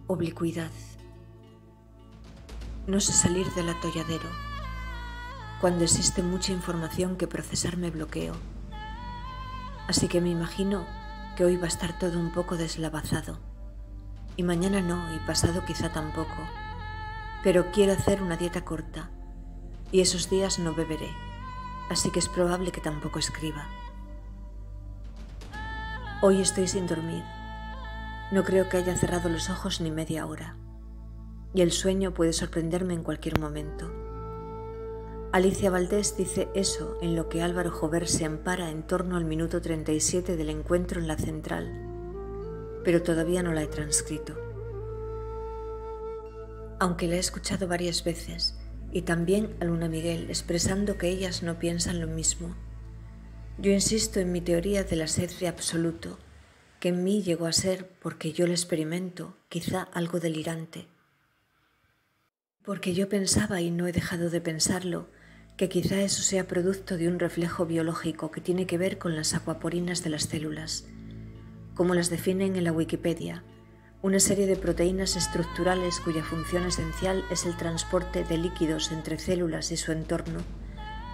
Oblicuidad. No sé salir del atolladero. Cuando existe mucha información que procesar me bloqueo. Así que me imagino que hoy va a estar todo un poco deslavazado. Y mañana no, y pasado quizá tampoco. Pero quiero hacer una dieta corta. Y esos días no beberé. Así que es probable que tampoco escriba. Hoy estoy sin dormir. No creo que haya cerrado los ojos ni media hora. Y el sueño puede sorprenderme en cualquier momento. Alicia Valdés dice eso en lo que Álvaro Jover se ampara en torno al minuto 37 del encuentro en la central, pero todavía no la he transcrito. Aunque la he escuchado varias veces, y también a Luna Miguel expresando que ellas no piensan lo mismo. Yo insisto en mi teoría de la sed de absoluto, que en mí llegó a ser, porque yo lo experimento, quizá algo delirante. Porque yo pensaba, y no he dejado de pensarlo, que quizá eso sea producto de un reflejo biológico que tiene que ver con las acuaporinas de las células, como las definen en la Wikipedia, una serie de proteínas estructurales cuya función esencial es el transporte de líquidos entre células y su entorno,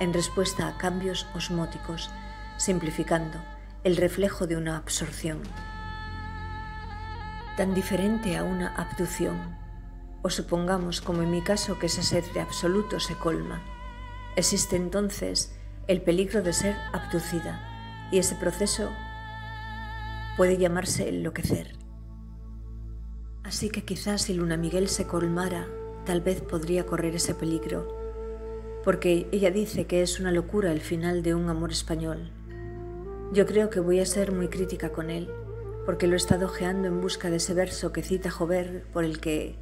en respuesta a cambios osmóticos, simplificando, el reflejo de una absorción. Tan diferente a una abducción, o supongamos, como en mi caso, que esa sed de absoluto se colma. Existe entonces el peligro de ser abducida, y ese proceso puede llamarse enloquecer. Así que quizás si Luna Miguel se colmara, tal vez podría correr ese peligro, porque ella dice que es una locura el final de Un amor español. Yo creo que voy a ser muy crítica con él, porque lo he estado ojeando en busca de ese verso que cita Jover, por el que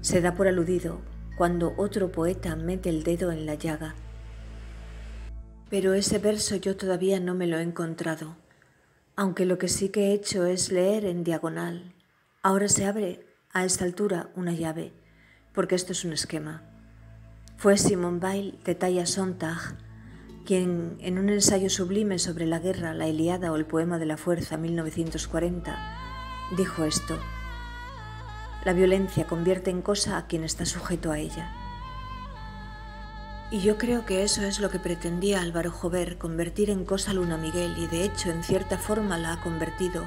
se da por aludido cuando otro poeta mete el dedo en la llaga. Pero ese verso yo todavía no me lo he encontrado, aunque lo que sí que he hecho es leer en diagonal. Ahora se abre a esta altura una llave, porque esto es un esquema. Fue Simone Weil de Talla Sontag quien, en un ensayo sublime sobre la guerra, la Ilíada o el poema de la fuerza 1940, dijo esto: la violencia convierte en cosa a quien está sujeto a ella. Y yo creo que eso es lo que pretendía Álvaro Jover, convertir en cosa a Luna Miguel, y de hecho en cierta forma la ha convertido,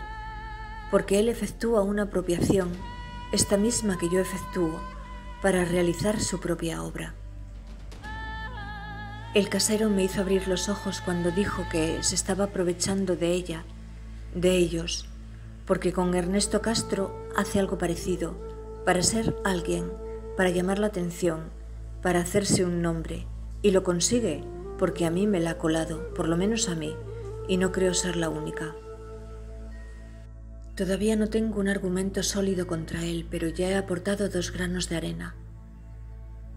porque él efectúa una apropiación, esta misma que yo efectúo, para realizar su propia obra. El casero me hizo abrir los ojos cuando dijo que se estaba aprovechando de ella, de ellos, porque con Ernesto Castro hace algo parecido, para ser alguien, para llamar la atención, para hacerse un nombre, y lo consigue porque a mí me la ha colado, por lo menos a mí, y no creo ser la única. Todavía no tengo un argumento sólido contra él, pero ya he aportado 2 granos de arena.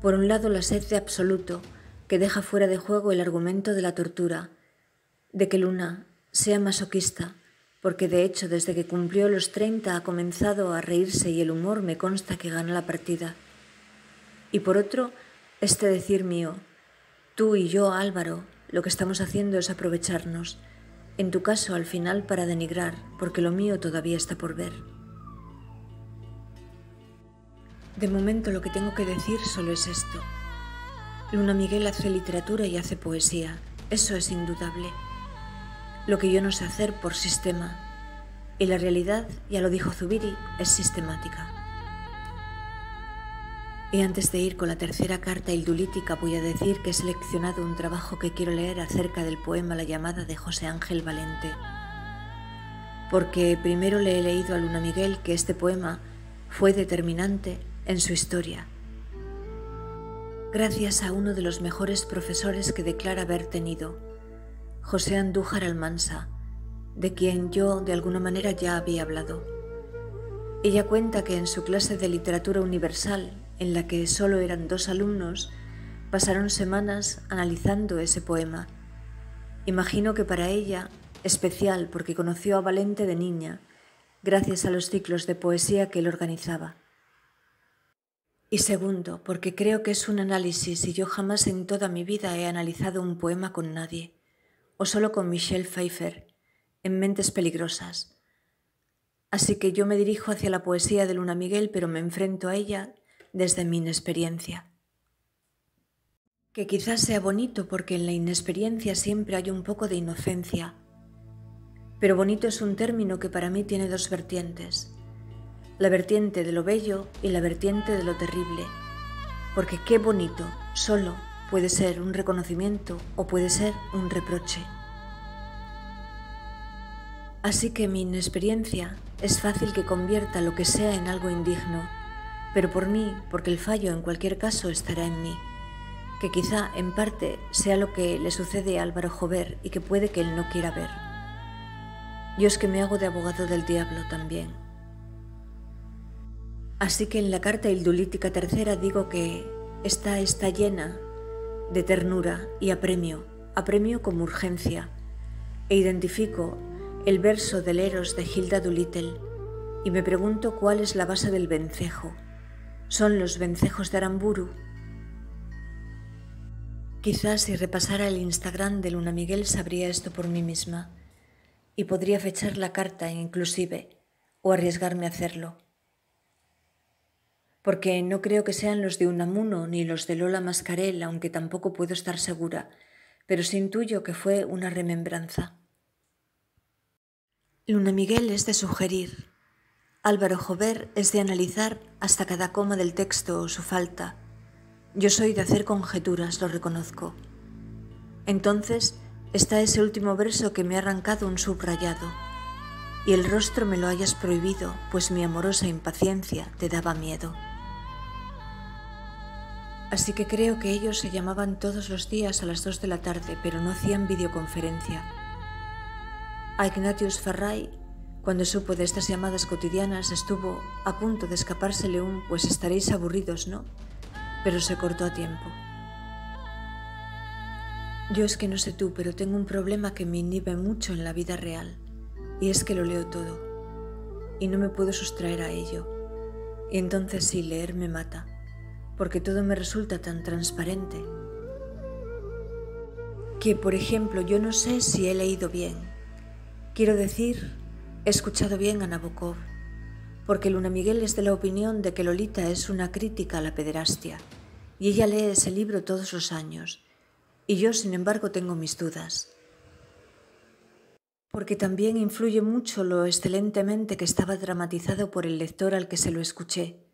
Por un lado, la sed de absoluto, que deja fuera de juego el argumento de la tortura, de que Luna sea masoquista, porque de hecho desde que cumplió los 30 ha comenzado a reírse y el humor me consta que gana la partida. Y por otro, este decir mío: tú y yo, Álvaro, lo que estamos haciendo es aprovecharnos, en tu caso al final para denigrar, porque lo mío todavía está por ver. De momento lo que tengo que decir solo es esto. Luna Miguel hace literatura y hace poesía, eso es indudable. Lo que yo no sé hacer por sistema, y la realidad, ya lo dijo Zubiri, es sistemática. Y antes de ir con la tercera carta hildulítica voy a decir que he seleccionado un trabajo que quiero leer acerca del poema La llamada de José Ángel Valente, porque primero le he leído a Luna Miguel que este poema fue determinante en su historia, gracias a uno de los mejores profesores que declara haber tenido, José Andújar Almansa, de quien yo de alguna manera ya había hablado. Ella cuenta que en su clase de literatura universal, en la que solo eran 2 alumnos, pasaron semanas analizando ese poema. Imagino que para ella, especial porque conoció a Valente de niña, gracias a los ciclos de poesía que él organizaba. Y segundo, porque creo que es un análisis y yo jamás en toda mi vida he analizado un poema con nadie, o solo con Michelle Pfeiffer, en Mentes peligrosas. Así que yo me dirijo hacia la poesía de Luna Miguel, pero me enfrento a ella desde mi inexperiencia. Que quizás sea bonito porque en la inexperiencia siempre hay un poco de inocencia. Pero bonito es un término que para mí tiene dos vertientes. La vertiente de lo bello y la vertiente de lo terrible. Porque qué bonito solo puede ser un reconocimiento o puede ser un reproche. Así que mi inexperiencia es fácil que convierta lo que sea en algo indigno, pero por mí, porque el fallo en cualquier caso estará en mí, que quizá en parte sea lo que le sucede a Álvaro Jover y que puede que él no quiera ver. Yo es que me hago de abogado del diablo también. Así que en la carta Hildulítica III digo que esta está llena de ternura y apremio como urgencia, e identifico el verso del Eros de Hilda Doolittle y me pregunto cuál es la base del vencejo. ¿Son los vencejos de Aramburu? Quizás si repasara el Instagram de Luna Miguel sabría esto por mí misma y podría fechar la carta inclusive o arriesgarme a hacerlo. Porque no creo que sean los de Unamuno ni los de Lola Mascarell, aunque tampoco puedo estar segura, pero sí intuyo que fue una remembranza. Luna Miguel es de sugerir, Álvaro Jover es de analizar hasta cada coma del texto o su falta. Yo soy de hacer conjeturas, lo reconozco. Entonces está ese último verso que me ha arrancado un subrayado, y el rostro me lo hayas prohibido, pues mi amorosa impaciencia te daba miedo. Así que creo que ellos se llamaban todos los días a las 2 de la tarde, pero no hacían videoconferencia. A Ignatius Farray, cuando supo de estas llamadas cotidianas, estuvo a punto de escapársele un «pues estaréis aburridos, ¿no?», pero se cortó a tiempo. Yo es que no sé tú, pero tengo un problema que me inhibe mucho en la vida real, y es que lo leo todo, y no me puedo sustraer a ello, y entonces sí, leer me mata, porque todo me resulta tan transparente, que, por ejemplo, yo no sé si he leído bien. Quiero decir, he escuchado bien a Nabokov, porque Luna Miguel es de la opinión de que Lolita es una crítica a la pederastia, y ella lee ese libro todos los años, y yo, sin embargo, tengo mis dudas. Porque también influye mucho lo excelentemente que estaba dramatizado por el lector al que se lo escuché.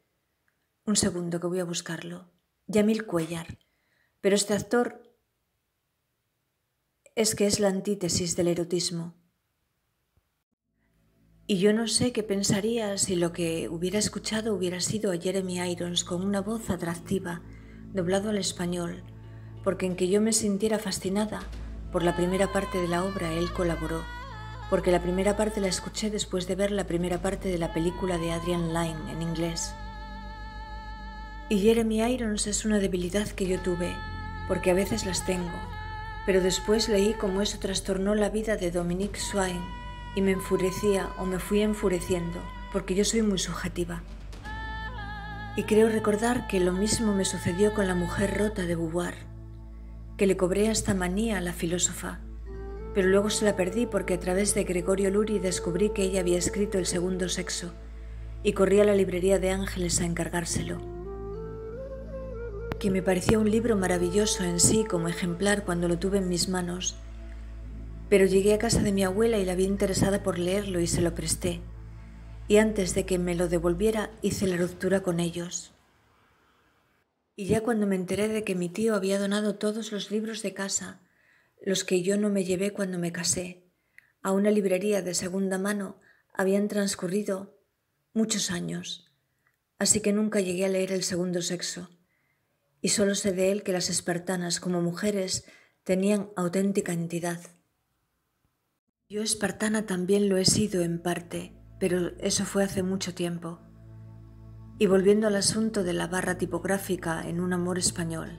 Un segundo que voy a buscarlo. Yamil Cuellar. Pero este actor es que es la antítesis del erotismo. Y yo no sé qué pensaría si lo que hubiera escuchado hubiera sido a Jeremy Irons con una voz atractiva, doblado al español, porque en que yo me sintiera fascinada por la primera parte de la obra él colaboró, porque la primera parte la escuché después de ver la primera parte de la película de Adrian Lyne en inglés. Y Jeremy Irons es una debilidad que yo tuve, porque a veces las tengo, pero después leí cómo eso trastornó la vida de Dominique Swain, y me enfurecía o me fui enfureciendo, porque yo soy muy subjetiva. Y creo recordar que lo mismo me sucedió con La mujer rota de Beauvoir, que le cobré hasta manía a la filósofa, pero luego se la perdí porque a través de Gregorio Luri descubrí que ella había escrito El segundo sexo, y corrí a la librería de Ángeles a encargárselo. Que me pareció un libro maravilloso en sí como ejemplar cuando lo tuve en mis manos, pero llegué a casa de mi abuela y la vi interesada por leerlo y se lo presté, y antes de que me lo devolviera hice la ruptura con ellos. Y ya cuando me enteré de que mi tío había donado todos los libros de casa, los que yo no me llevé cuando me casé, a una librería de segunda mano, habían transcurrido muchos años, así que nunca llegué a leer El segundo sexo, y solo sé de él que las espartanas como mujeres tenían auténtica entidad. Yo espartana también lo he sido en parte, pero eso fue hace mucho tiempo. Y volviendo al asunto de la barra tipográfica en Un amor español,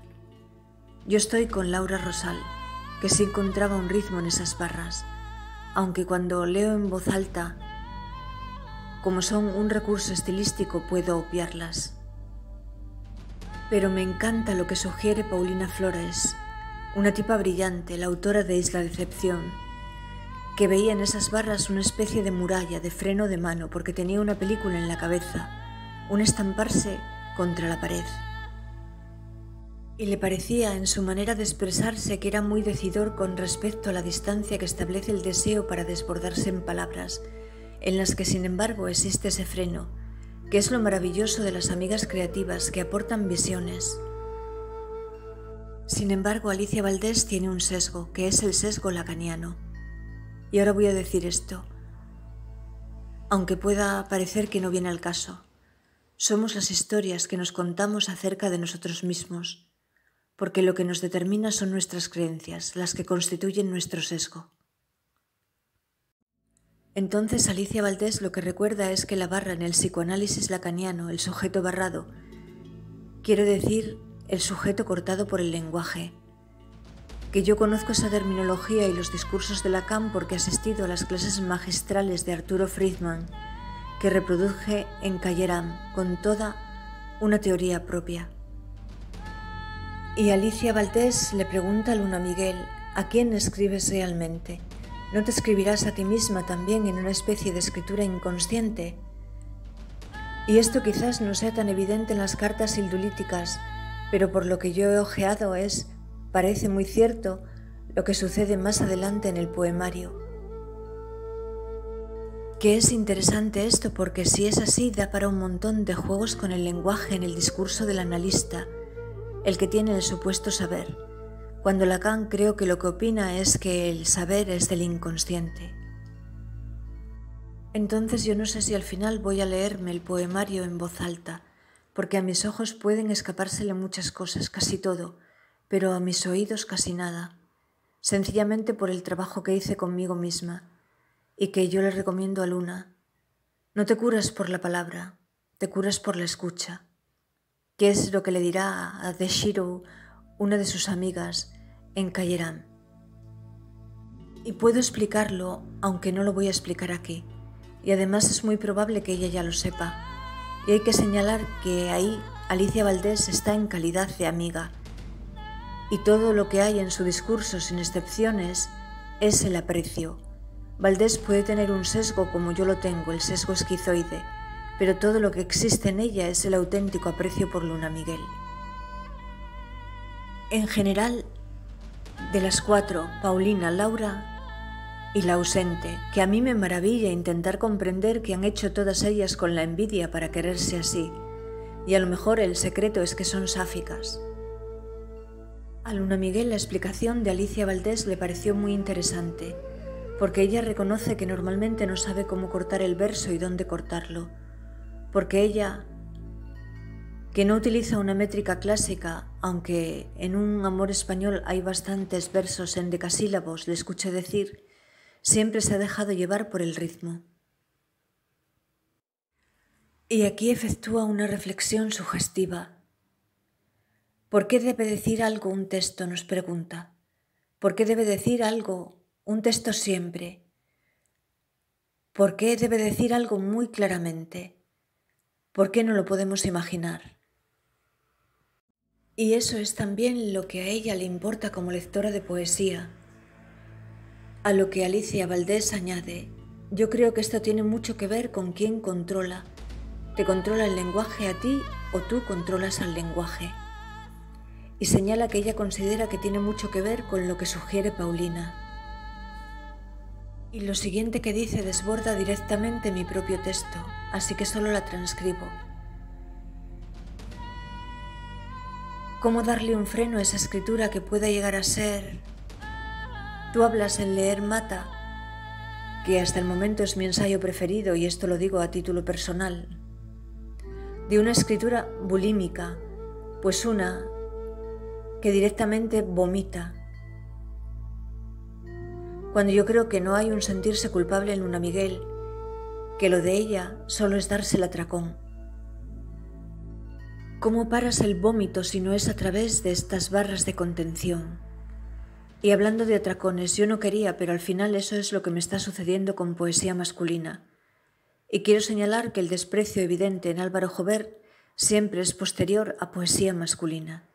yo estoy con Laura Rosal, que sí encontraba un ritmo en esas barras, aunque cuando leo en voz alta, como son un recurso estilístico, puedo obviarlas. Pero me encanta lo que sugiere Paulina Flores, una tipa brillante, la autora de Isla Decepción, que veía en esas barras una especie de muralla, de freno de mano, porque tenía una película en la cabeza, un estamparse contra la pared. Y le parecía en su manera de expresarse que era muy decidor con respecto a la distancia que establece el deseo para desbordarse en palabras, en las que sin embargo existe ese freno, que es lo maravilloso de las amigas creativas que aportan visiones. Sin embargo, Alicia Valdés tiene un sesgo, que es el sesgo lacaniano. Y ahora voy a decir esto, aunque pueda parecer que no viene al caso. Somos las historias que nos contamos acerca de nosotros mismos, porque lo que nos determina son nuestras creencias, las que constituyen nuestro sesgo. Entonces Alicia Valdés lo que recuerda es que la barra en el psicoanálisis lacaniano, el sujeto barrado, quiere decir el sujeto cortado por el lenguaje. Que yo conozco esa terminología y los discursos de Lacan porque he asistido a las clases magistrales de Arturo Friedman, que reproduje en Calleram con toda una teoría propia. Y Alicia Valdés le pregunta a Luna Miguel, ¿a quién escribes realmente? ¿No te escribirás a ti misma también en una especie de escritura inconsciente? Y esto quizás no sea tan evidente en las cartas sildulíticas, pero por lo que yo he ojeado parece muy cierto lo que sucede más adelante en el poemario. Que es interesante esto porque si es así da para un montón de juegos con el lenguaje en el discurso del analista, el que tiene el supuesto saber, cuando Lacan creo que lo que opina es que el saber es del inconsciente. Entonces yo no sé si al final voy a leerme el poemario en voz alta, porque a mis ojos pueden escapársele muchas cosas, casi todo, pero a mis oídos casi nada, sencillamente por el trabajo que hice conmigo misma, y que yo le recomiendo a Luna. No te curas por la palabra, te curas por la escucha, que es lo que le dirá a Deshiro, una de sus amigas, en Calleram. Y puedo explicarlo, aunque no lo voy a explicar aquí, y además es muy probable que ella ya lo sepa. Y hay que señalar que ahí Alicia Valdés está en calidad de amiga, y todo lo que hay en su discurso, sin excepciones, es el aprecio. Valdés puede tener un sesgo como yo lo tengo, el sesgo esquizoide, pero todo lo que existe en ella es el auténtico aprecio por Luna Miguel. En general, de las cuatro, Paulina, Laura y la ausente, que a mí me maravilla intentar comprender que han hecho todas ellas con la envidia para quererse así, y a lo mejor el secreto es que son sáficas. A Luna Miguel la explicación de Alicia Valdés le pareció muy interesante, porque ella reconoce que normalmente no sabe cómo cortar el verso y dónde cortarlo, porque ella, que no utiliza una métrica clásica, aunque en un amor español hay bastantes versos en decasílabos, le escuché decir, siempre se ha dejado llevar por el ritmo. Y aquí efectúa una reflexión sugestiva. ¿Por qué debe decir algo un texto?, nos pregunta. ¿Por qué debe decir algo un texto siempre? ¿Por qué debe decir algo muy claramente? ¿Por qué no lo podemos imaginar? Y eso es también lo que a ella le importa como lectora de poesía. A lo que Alicia Valdés añade, yo creo que esto tiene mucho que ver con quién controla. ¿Te controla el lenguaje a ti o tú controlas al lenguaje? Y señala que ella considera que tiene mucho que ver con lo que sugiere Paulina. Y lo siguiente que dice desborda directamente mi propio texto, así que solo la transcribo. ¿Cómo darle un freno a esa escritura que pueda llegar a ser? Tú hablas en Leer Mata, que hasta el momento es mi ensayo preferido, y esto lo digo a título personal, de una escritura bulímica, pues una que directamente vomita. Cuando yo creo que no hay un sentirse culpable en Luna Miguel, que lo de ella solo es darse el atracón. ¿Cómo paras el vómito si no es a través de estas barras de contención? Y hablando de atracones, yo no quería, pero al final eso es lo que me está sucediendo con poesía masculina. Y quiero señalar que el desprecio evidente en Álvaro Jovert siempre es posterior a poesía masculina.